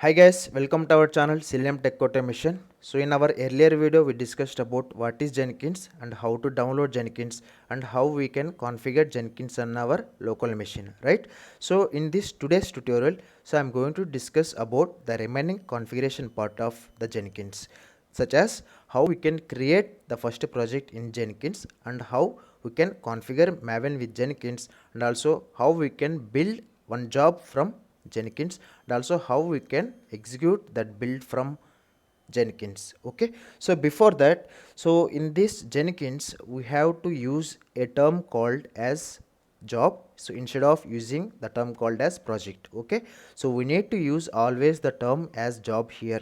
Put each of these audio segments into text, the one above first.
Hi guys, welcome to our channel Selenium Tech Automation. So in our earlier video we discussed about what is Jenkins and how to download Jenkins and how we can configure Jenkins on our local machine, right? So in this today's tutorial, I'm going to discuss about the remaining configuration part of the Jenkins, such as how we can create the first project in Jenkins and how we can configure Maven with Jenkins, and also how we can build one job from Jenkins, and also how we can execute that build from Jenkins. Okay, so before that, so in this Jenkins we have to use a term called as job, so instead of using the term called as project. Okay, so we need to use always the term as job here,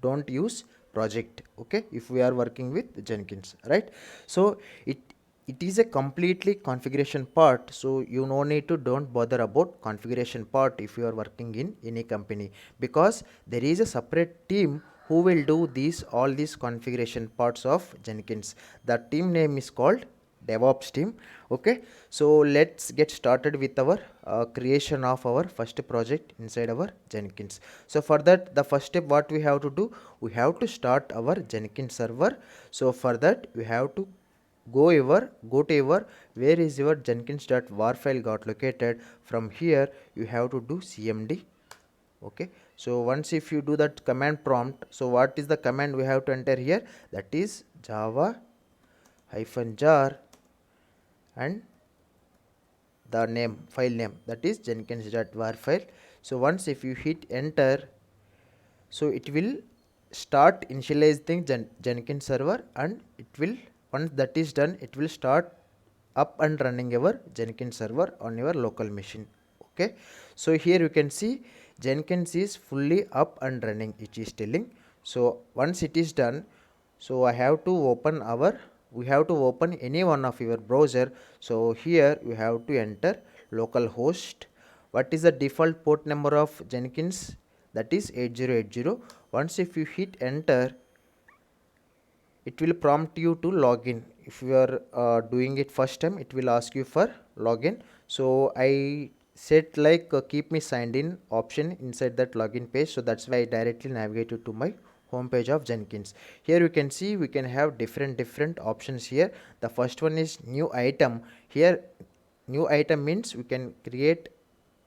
don't use project. Okay, if we are working with Jenkins, right? So it is a completely configuration part, so you no need to don't bother about configuration part if you are working in any company, because there is a separate team who will do all these configuration parts of Jenkins. The team name is called DevOps team. Okay, so let's get started with our creation of our first project inside our Jenkins. So for that, the first step what we have to do, we have to start our Jenkins server. So for that we have to go to your where is your jenkins.war file got located. From here you have to do cmd. Okay, so once if you do that command prompt, so what is the command we have to enter here? That is java -jar and the name, file name, that is jenkins.war file. So once if you hit enter, so it will start initializing Jenkins server, and it will, once that is done, it will start up and running your Jenkins server on your local machine. Okay, so here you can see Jenkins is fully up and running, it is telling. So once it is done, so I have to open our, we have to open any one of your browser. So here you have to enter localhost. What is the default port number of Jenkins? That is 8080. Once if you hit enter, it will prompt you to login. If you are doing it first time, it will ask you for login. So I set like keep me signed in option inside that login page, so that's why I directly navigated to my home page of Jenkins. Here you can see we can have different options here. The first one is new item. Here new item means we can create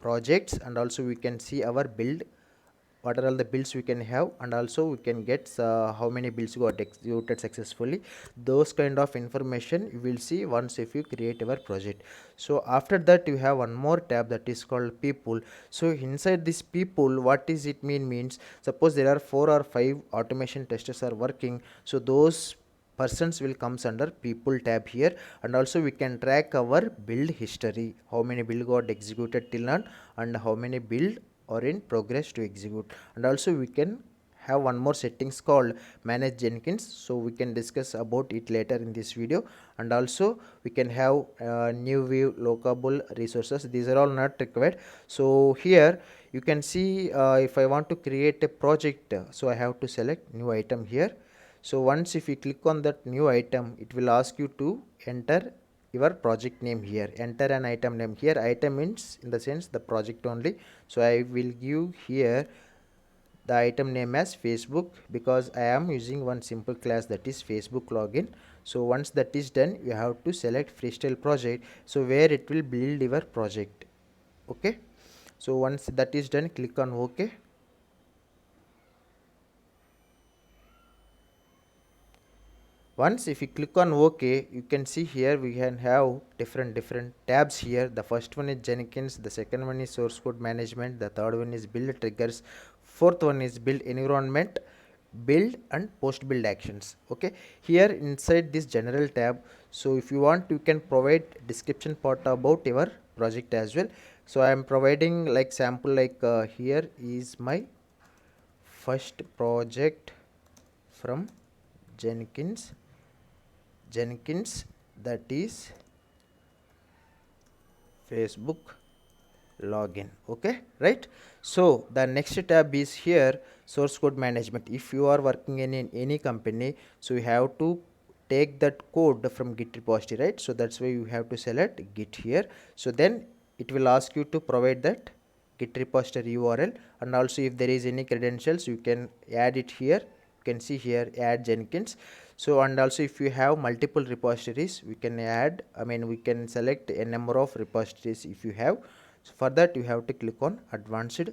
projects, and also we can see our build, what are all the builds we can have, and also we can get how many builds got executed successfully. Those kind of information you will see once if you create your project. So after that you have one more tab that is called people. So inside this people, what is it means, suppose there are 4 or 5 automation testers are working, so those persons will comes under people tab here. And also we can track our build history, how many build got executed till now and how many build or in progress to execute. And also we can have one more settings called manage Jenkins, so we can discuss about it later in this video. And also we can have new view lockable resources, these are all not required. So here you can see if I want to create a project, so I have to select new item here. So once if you click on that new item, it will ask you to enter your project name here, enter an item name here. Item means in the sense the project only. So I will give here the item name as Facebook, because I am using one simple class, that is Facebook login. So once that is done, you have to select freestyle project, so where it will build your project. Okay, so once that is done, click on OK. Once if you click on OK, you can see here we can have different tabs here. The first one is Jenkins, the second one is source code management, the third one is build triggers, fourth one is build environment, build and post build actions. Okay, here inside this general tab, so if you want you can provide description part about your project as well. So I am providing like sample, like here is my first project from Jenkins, that is Facebook login. Okay, right? So the next tab is here source code management. If you are working in any company, so you have to take that code from git repository, right? So that's why you have to select git here. So then it will ask you to provide that git repository URL, and also if there is any credentials you can add it here. You can see here add Jenkins. So and also if you have multiple repositories we can add, we can select a number of repositories if you have. So for that you have to click on advanced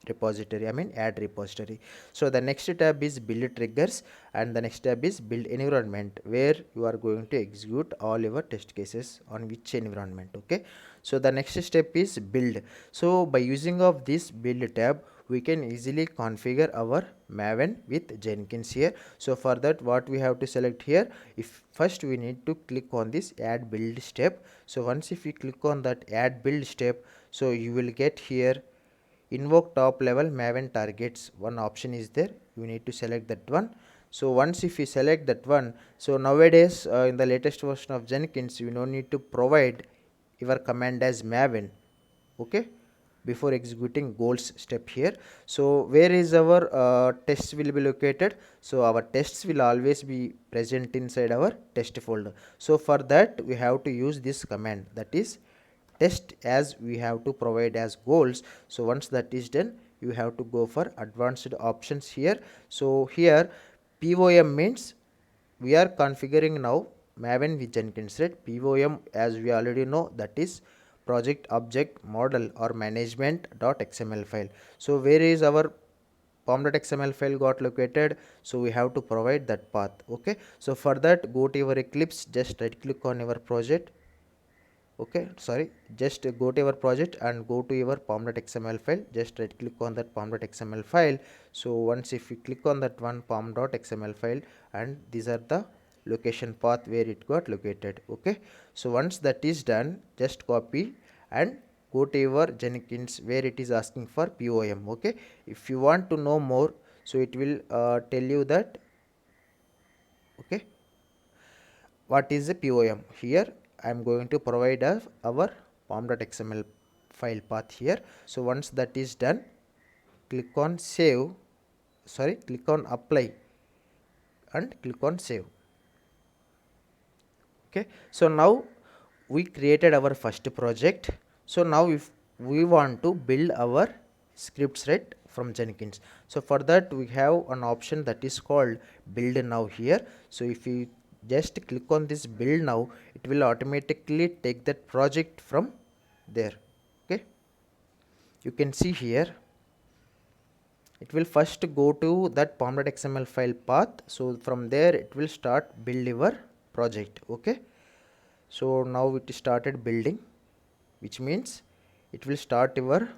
repository, add repository. So the next tab is build triggers, and the next tab is build environment, where you are going to execute all your test cases on which environment. Okay, so the next step is build. So by using of this build tab we can easily configure our Maven with Jenkins here. So for that what we have to select here, if first we need to click on this add build step. So once if you click on that add build step, so you will get here invoke top level Maven targets, one option is there, you need to select that one. So once if you select that one, so nowadays in the latest version of Jenkins you no need to provide your command as Maven, okay, before executing goals step here. So where is our tests will be located? So our tests will always be present inside our test folder. So for that we have to use this command, that is test, as we have to provide as goals. So once that is done you have to go for advanced options here. So here POM means we are configuring now Maven with Jenkins, right? POM, as we already know, that is project object model or management.xml file. So where is our pom.xml file got located? So we have to provide that path. Okay, so for that go to your Eclipse, just right click on your project. Okay, sorry, just go to your project and go to your pom.xml file, just right click on that pom.xml file. So once if you click on that one pom.xml file, and these are the location path where it got located. Okay, so once that is done, just copy and go to your Jenkins where it is asking for POM. Okay, if you want to know more, so it will tell you that, okay, what is the POM. Here I am going to provide our pom.xml file path here. So once that is done, click on save, click on apply and click on save. Okay, so now we created our first project. So now if we want to build our scripts, right, from Jenkins, so for that we have an option that is called build now here. So if you just click on this build now, it will automatically take that project from there. Okay, you can see here it will first go to that pom.xml file path. So from there it will start build your project. Okay, so now it started building, which means it will start your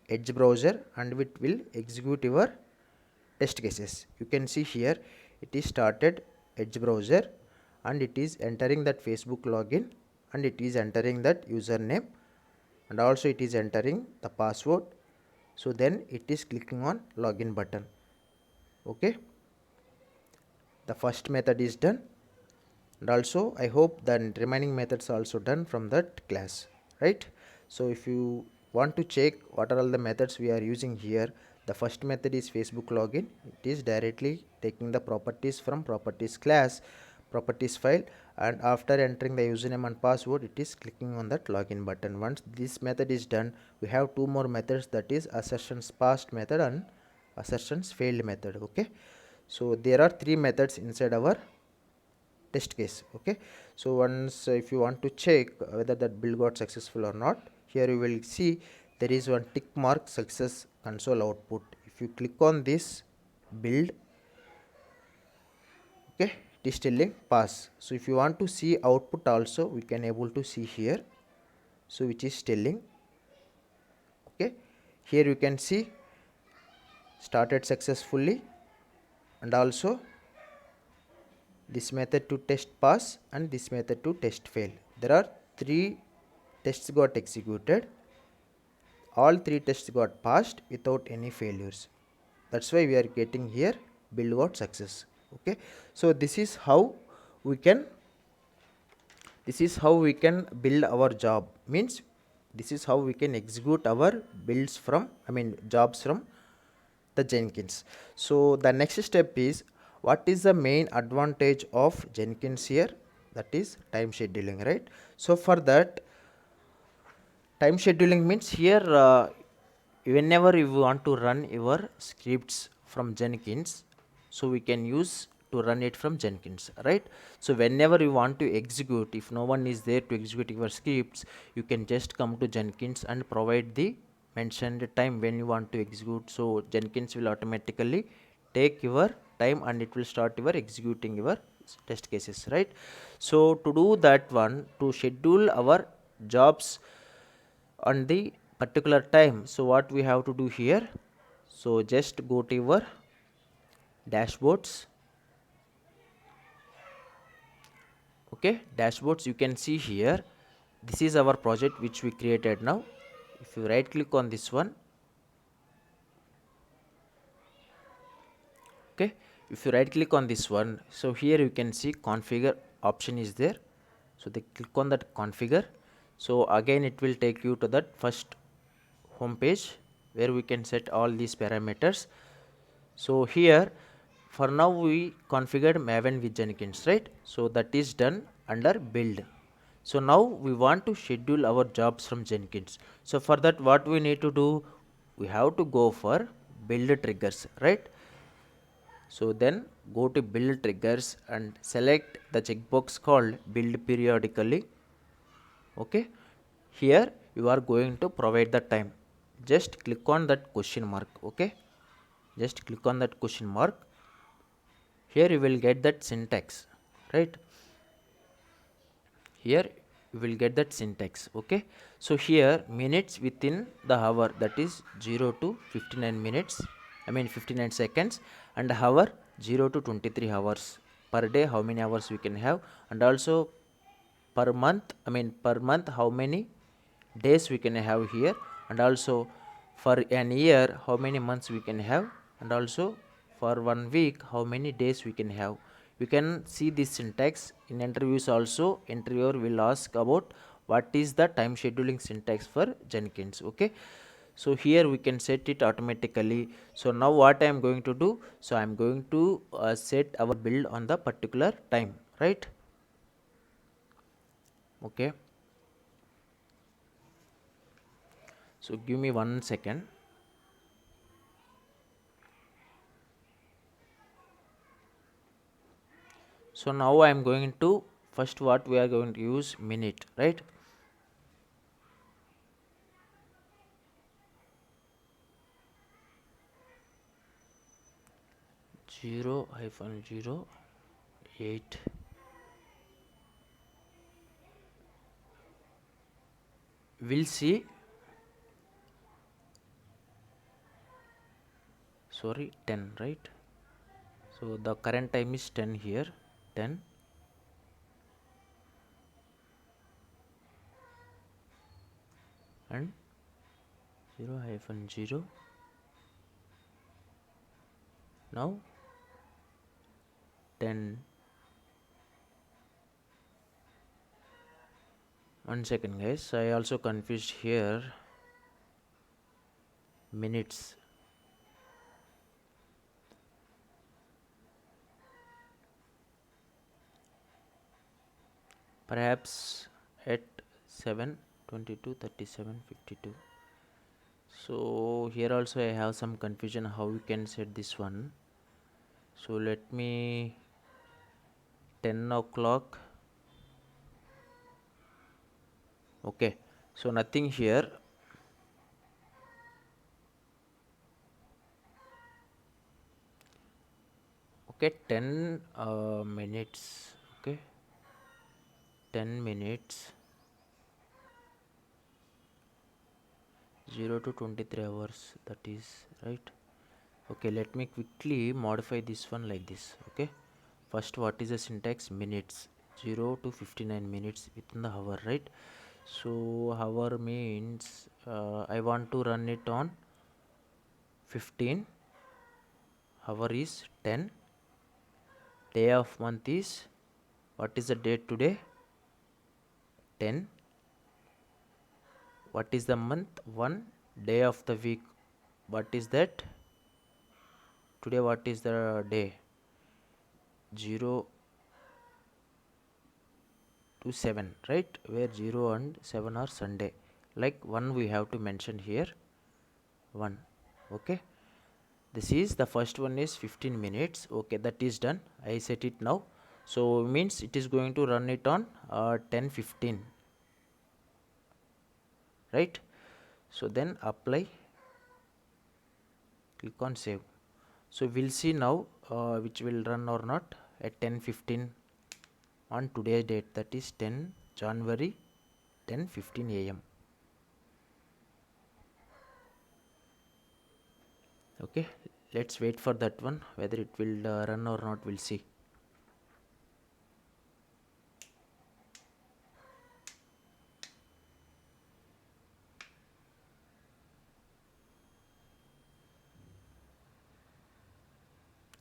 Edge browser and it will execute your test cases. You can see here it is started Edge browser and it is entering that Facebook login and it is entering that username and also it is entering the password. So then it is clicking on login button. Okay, the first method is done, and also I hope the remaining methods are also done from that class, right? So if you want to check what are all the methods we are using here, the first method is Facebook login. It is directly taking the properties from properties class, properties file, and after entering the username and password it is clicking on that login button. Once this method is done, we have two more methods, that is assertions passed method and assertions failed method. Okay, so there are three methods inside our test case. Okay, so once if you want to check whether that build got successful or not, here you will see there is one tick mark success console output. If you click on this build, okay, it is telling pass. So if you want to see output also, we can able to see here, so which is telling, okay, here you can see started successfully, and also this method to test pass and this method to test fail. There are three tests got executed, all three tests got passed without any failures. That's why we are getting here build got success. Okay, so this is how we can build our job, means this is how we can execute our builds from jobs from the Jenkins. So the next step is, what is the main advantage of Jenkins here? That is time scheduling, right? So for that, Time scheduling means here whenever you want to run your scripts from Jenkins, so we can use to run it from Jenkins, right? So whenever you want to execute, if no one is there to execute your scripts, you can just come to Jenkins and provide the mentioned time when you want to execute. So Jenkins will automatically take your time and it will start your executing your test cases, right? So to do that one, to schedule our jobs on the particular time, so what we have to do here, so just go to your dashboards. Okay, dashboards, you can see here, this is our project which we created now. If you right click on this one, okay, if you right click on this one, so here you can see configure option is there, so they click on that configure. So again it will take you to that first home page where we can set all these parameters. So here for now we configured Maven with Jenkins, right? So that is done under build. So now we want to schedule our jobs from Jenkins. So for that what we need to do, we have to go for build triggers, right? So then go to build triggers and select the checkbox called build periodically. Okay, here you are going to provide the time. Just click on that question mark. Okay, just click on that question mark. Here you will get that syntax, right? Here you will get that syntax. Okay, so here minutes within the hour, that is 0 to 59 minutes, I mean 59 seconds, and hour 0 to 23 hours per day, how many hours we can have, and also per month, I mean per month how many days we can have here, and also for an year how many months we can have, and also for 1 week how many days we can have. You can see this syntax in interviews also. Interviewer will ask about what is the time scheduling syntax for Jenkins. Okay, so here we can set it automatically. So now what I am going to do, so I am going to set our build on the particular time, right? Okay, so give me 1 second. So now I am going to, first what we are going to use, minute, right? 0-08. We'll see, sorry, 10, right? So the current time is 10 here, 10, and 0-0. Now 10. 1 second guys, I also confused here minutes. Perhaps at 7:22:37:52. So here also I have some confusion how we can set this one. So let me 10 o'clock. Okay, so nothing here. Okay, 10 minutes. Okay, 10 minutes, 0 to 23 hours, that is right. Okay, let me quickly modify this one like this. Okay, first what is the syntax, minutes, 0 to 59 minutes within the hour, right? So hour means I want to run it on 15, hour is 10, day of month is, what is the date today, 10, what is the month, 1, day of the week, what is that, today what is the day, 0 to 7, right, where 0 and 7 are Sunday. like one we have to mention here, one. Okay, this is the first one is 15 minutes. Okay, that is done. I set it now, so means it is going to run it on 10:15, right? So then apply, click on save. So we'll see now which will run or not at 10:15 on today's date, that is 10 January 10:15 a.m. Okay, let's wait for that one, whether it will run or not, we'll see.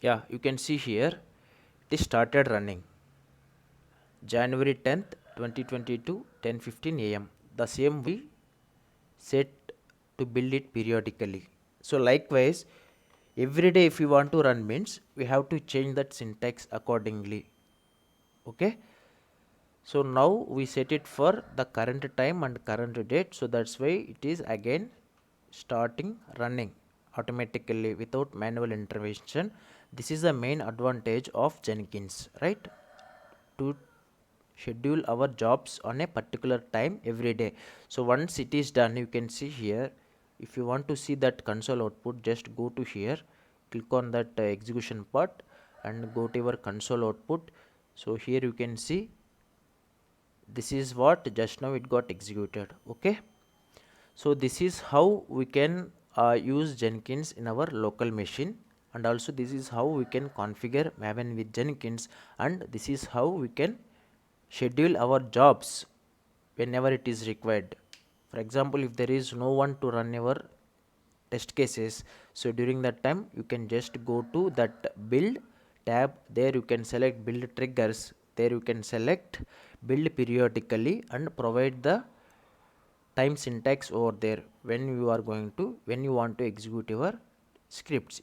Yeah, you can see here it is started running January 10th 2022 10:15 a.m. The same we set to build it periodically. So likewise, every day if you want to run means we have to change that syntax accordingly. Okay, so now we set it for the current time and current date, so that's why it is again starting running automatically without manual intervention. This is the main advantage of Jenkins, right? To schedule our jobs on a particular time every day. So once it is done, you can see here, if you want to see that console output, just go to here, click on that execution part and go to your console output. So here you can see this is what just now it got executed. Okay, so this is how we can use Jenkins in our local machine, and also this is how we can configure Maven with Jenkins, and this is how we can schedule our jobs whenever it is required. For example, if there is no one to run our test cases, so during that time you can just go to that build tab, there you can select build triggers, there you can select build periodically and provide the time syntax over there when you are going to, when you want to execute your scripts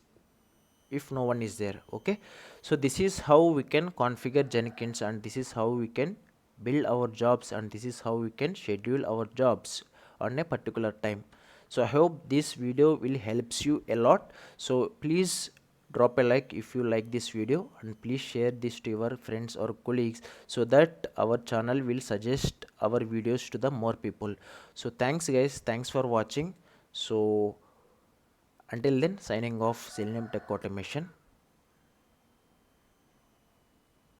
if no one is there. Okay, so this is how we can configure Jenkins, and this is how we can build our jobs, and this is how we can schedule our jobs on a particular time. So I hope this video will helps you a lot. So please drop a like if you like this video, and please share this to your friends or colleagues, so that our channel will suggest our videos to the more people. So thanks guys, thanks for watching. So until then, signing off, Selenium Tech Automation.